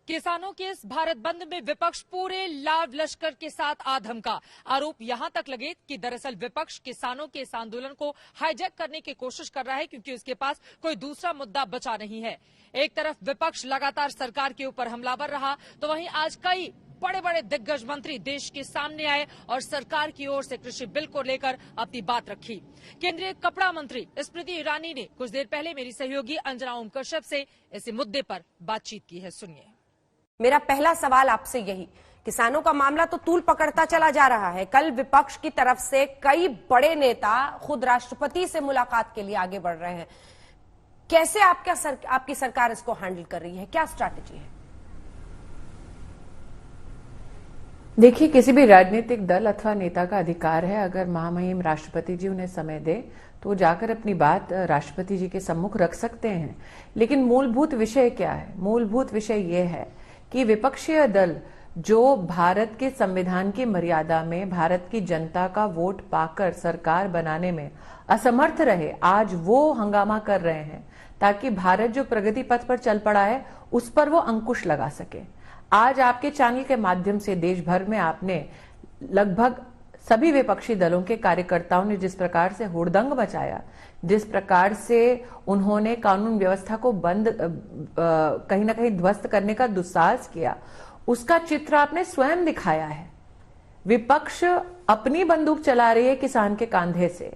किसानों के इस भारत बंद में विपक्ष पूरे लाव लश्कर के साथ आधमका। आरोप यहां तक लगे कि दरअसल विपक्ष किसानों के इस आंदोलन को हाईजैक करने की कोशिश कर रहा है, क्योंकि उसके पास कोई दूसरा मुद्दा बचा नहीं है। एक तरफ विपक्ष लगातार सरकार के ऊपर हमलावर रहा, तो वहीं आज कई बड़े बड़े दिग्गज मंत्री देश के सामने आए और सरकार की ओर से कृषि बिल को लेकर अपनी बात रखी। केंद्रीय कपड़ा मंत्री स्मृति ईरानी ने कुछ देर पहले मेरी सहयोगी अंजना ओम कश्यप से इसी मुद्दे पर बातचीत की है। सुनिए। मेरा पहला सवाल आपसे यही, किसानों का मामला तो तूल पकड़ता चला जा रहा है। कल विपक्ष की तरफ से कई बड़े नेता खुद राष्ट्रपति से मुलाकात के लिए आगे बढ़ रहे हैं। कैसे आपकी सरकार इसको हैंडल कर रही है, क्या स्ट्रैटेजी है? देखिए, किसी भी राजनीतिक दल अथवा नेता का अधिकार है, अगर महामहिम राष्ट्रपति जी उन्हें समय दे तो वो जाकर अपनी बात राष्ट्रपति जी के सम्मुख रख सकते हैं। लेकिन मूलभूत विषय क्या है? मूलभूत विषय ये है कि विपक्षीय दल जो भारत के संविधान की मर्यादा में भारत की जनता का वोट पाकर सरकार बनाने में असमर्थ रहे, आज वो हंगामा कर रहे हैं ताकि भारत जो प्रगति पथ पर चल पड़ा है उस पर वो अंकुश लगा सके। आज आपके चैनल के माध्यम से देश भर में आपने लगभग सभी विपक्षी दलों के कार्यकर्ताओं ने जिस प्रकार से हुड़दंग मचाया, जिस प्रकार से उन्होंने कानून व्यवस्था को कहीं ना कहीं ध्वस्त करने का दुस्साहस किया, उसका चित्र आपने स्वयं दिखाया है। विपक्ष अपनी बंदूक चला रही है किसान के कांधे से,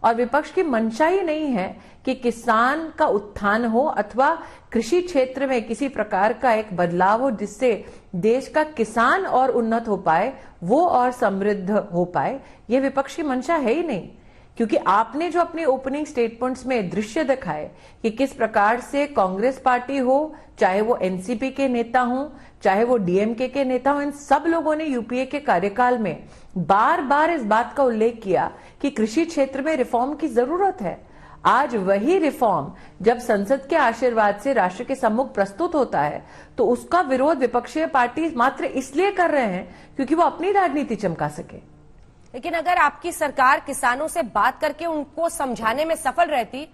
और विपक्ष की मंशा ही नहीं है कि किसान का उत्थान हो अथवा कृषि क्षेत्र में किसी प्रकार का एक बदलाव हो जिससे देश का किसान और उन्नत हो पाए, वो और समृद्ध हो पाए। ये विपक्ष की मंशा है ही नहीं। क्योंकि आपने जो अपने ओपनिंग स्टेटमेंट्स में दृश्य दिखाए कि किस प्रकार से कांग्रेस पार्टी हो, चाहे वो एनसीपी के नेता हो, चाहे वो डीएमके के नेता हो, इन सब लोगों ने यूपीए के कार्यकाल में बार बार इस बात का उल्लेख किया कि कृषि क्षेत्र में रिफॉर्म की जरूरत है। आज वही रिफॉर्म जब संसद के आशीर्वाद से राष्ट्र के सम्मुख प्रस्तुत होता है तो उसका विरोध विपक्षीय पार्टी मात्र इसलिए कर रहे हैं क्योंकि वो अपनी राजनीति चमका सके। लेकिन अगर आपकी सरकार किसानों से बात करके उनको समझाने में सफल रहती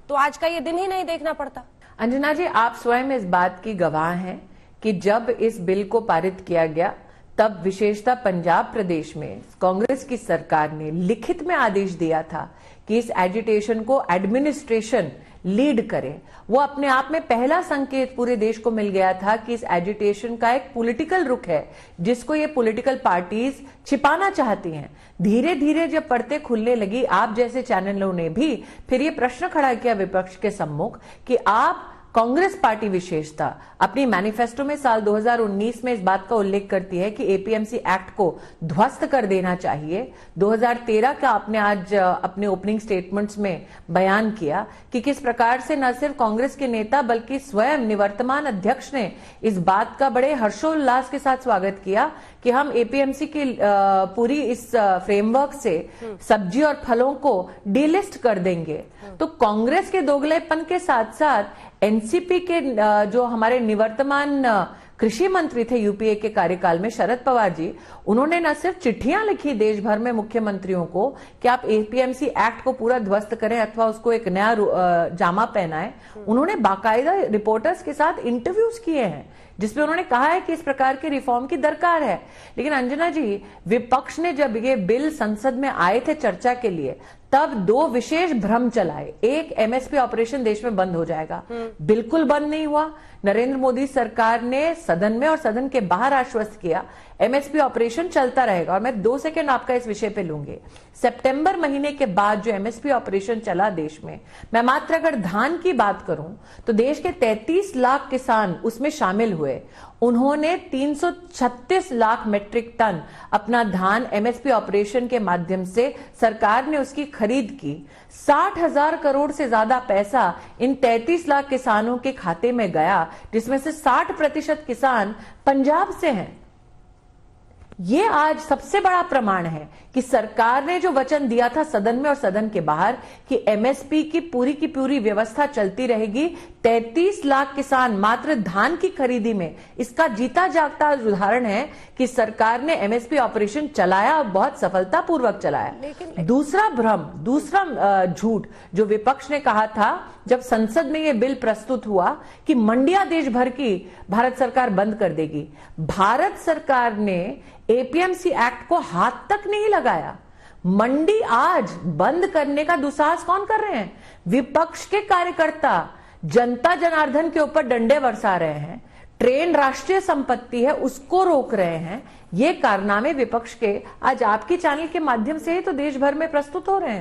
तो आज का ये दिन ही नहीं देखना पड़ता। अंजना जी, आप स्वयं इस बात की गवाह हैं कि जब इस बिल को पारित किया गया तब विशेषतः पंजाब प्रदेश में कांग्रेस की सरकार ने लिखित में आदेश दिया था कि इस एजिटेशन को एडमिनिस्ट्रेशन लीड करे। वो अपने आप में पहला संकेत पूरे देश को मिल गया था कि इस एजिटेशन का एक पॉलिटिकल रुख है जिसको ये पॉलिटिकल पार्टीज छिपाना चाहती हैं। धीरे धीरे जब परतें खुलने लगी, आप जैसे चैनलों ने भी फिर ये प्रश्न खड़ा किया विपक्ष के सम्मुख कि आप कांग्रेस पार्टी विशेषता अपनी मैनिफेस्टो में साल 2019 में इस बात का उल्लेख करती है कि एपीएमसी एक्ट को ध्वस्त कर देना चाहिए। 2013 का आपने आज अपने ओपनिंग स्टेटमेंट्स में बयान किया कि किस प्रकार से न सिर्फ कांग्रेस के नेता बल्कि स्वयं निवर्तमान अध्यक्ष ने इस बात का बड़े हर्षोल्लास के साथ स्वागत किया कि हम एपीएमसी की पूरी इस फ्रेमवर्क से सब्जी और फलों को डीलिस्ट कर देंगे। तो कांग्रेस के दोगलेपन के साथ साथ एनसीपी के जो हमारे निवर्तमान कृषि मंत्री थे यूपीए के कार्यकाल में शरद पवार जी, उन्होंने न सिर्फ चिट्ठियां लिखी देश भर में मुख्यमंत्रियों को कि आप एपीएमसी एक्ट को पूरा ध्वस्त करें अथवा उसको एक नया जामा पहनाएं, उन्होंने बाकायदा रिपोर्टर्स के साथ इंटरव्यूज किए हैं जिसमें उन्होंने कहा है कि इस प्रकार के रिफॉर्म की दरकार है। लेकिन अंजना जी, विपक्ष ने जब ये बिल संसद में आए थे चर्चा के लिए तब दो विशेष भ्रम चलाए। एक, एमएसपी ऑपरेशन देश में बंद हो जाएगा। बिल्कुल बंद नहीं हुआ। नरेंद्र मोदी सरकार ने सदन में और सदन के बाहर आश्वस्त किया एमएसपी ऑपरेशन चलता रहेगा। और मैं 2 सेकंड आपका इस विषय पे लूंगी। सितंबर महीने के बाद जो एमएसपी ऑपरेशन चला देश में, मैं मात्र अगर धान की बात करूं तो देश के 33 लाख किसान उसमें शामिल हुए। उन्होंने 336 लाख मेट्रिक टन अपना धान एमएसपी ऑपरेशन के माध्यम से सरकार ने उसकी खरीद की। 60,000 करोड़ से ज्यादा पैसा इन 33 लाख किसानों के खाते में गया, जिसमें से 60% किसान पंजाब से हैं। ये आज सबसे बड़ा प्रमाण है कि कि सरकार ने जो वचन दिया था सदन में और सदन के बाहर कि एमएसपी की पूरी व्यवस्था चलती रहेगी, 33 लाख किसान मात्र धान की खरीदी में, इसका जीता जागता उदाहरण है कि सरकार ने एमएसपी ऑपरेशन चलाया और बहुत सफलतापूर्वक चलाया। दूसरा भ्रम, दूसरा झूठ जो विपक्ष ने कहा था जब संसद में यह बिल प्रस्तुत हुआ कि मंडियां देश भर की भारत सरकार बंद कर देगी। भारत सरकार ने एपीएमसी एक्ट को हाथ तक नहीं लगाया। मंडी आज बंद करने का दुस्साहस कौन कर रहे हैं? विपक्ष के कार्यकर्ता जनता जनार्दन के ऊपर डंडे बरसा रहे हैं। ट्रेन राष्ट्रीय संपत्ति है, उसको रोक रहे हैं। ये कारनामे विपक्ष के आज आपके चैनल के माध्यम से ही तो देश भर में प्रस्तुत हो रहे हैं।